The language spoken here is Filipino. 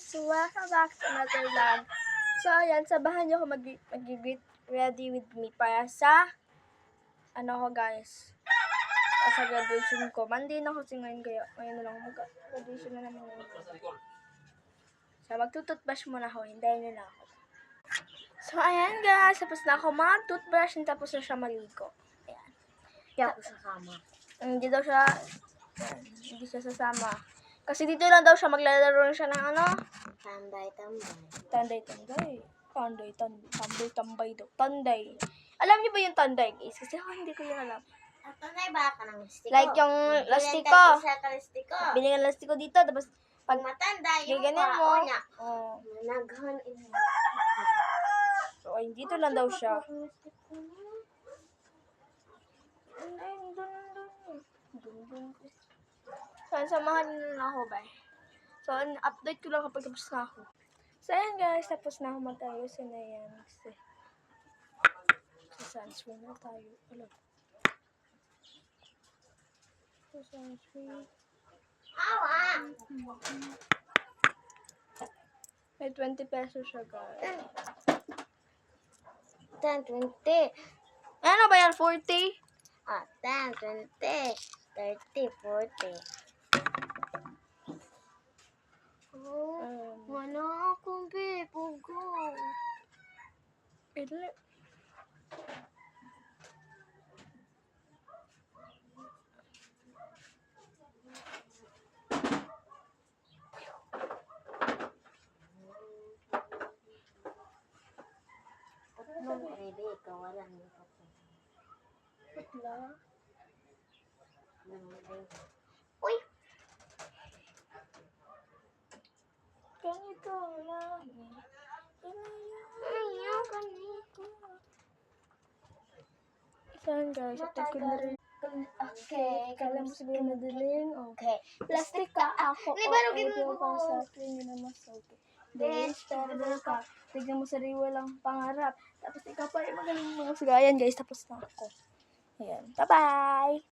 guys! Welcome back to another vlog. So, ayan, sabahan niyo ako mag-get ready with me para sa, ko guys, sa graduation ko. Monday na kasi ngayon, kaya ngayon na lang mag-graduation na namin ngayon. So, magtututbrush muna ako, hintayin niyo na ako. So, ayan guys, tapos na ako mag-toothbrush, tapos na siya maligo. Ayan. Hindi ako sasama. Hindi daw siya, ayan, hindi siya sasama. Kasi dito lang daw siya, maglalaro siya ng ano? Tanday. Tambay daw. Tanday. Alam niyo ba yung tanday, guys? Kasi ako hindi ko yun alam. Tanday ba ka ng lastiko? Like yung lastiko. Lastiko. Bili ng lastiko dito, tapos Pag matanda, yung ganyan mo. niya. Oh. Naghan. So, ay, dito lang daw siya. So, samahan niyo na ako, bye. So, update ko lang kapag tapos na ako. So, ayan guys, tapos na ako mag-ayos na yan. Kasi, sa sunscreen na tayo. Alam. Sa sunscreen. Awa! May 20 pesos siya, guys. 10, 20. Ano ba yan? 40? 10, 20, 30, 40. Wala akong bibugo. Pili. Tatlong ready, ikaw wala nyo kasi. Putla. Uy! Ganito lang. Ayaw, ganito. Saan guys? Ito ko na rin. Okay, Kala mo sabihin madaling. Okay. Plastic ka ako. Di ba nung Ito pa sa akin. Yun ang mas okay. Terrible ka. Tignan mo sarili walang pangarap. Tapos ikaw pa rin magaling mga. Sige, ayan guys. Tapos na ako. Ayan. Bye-bye!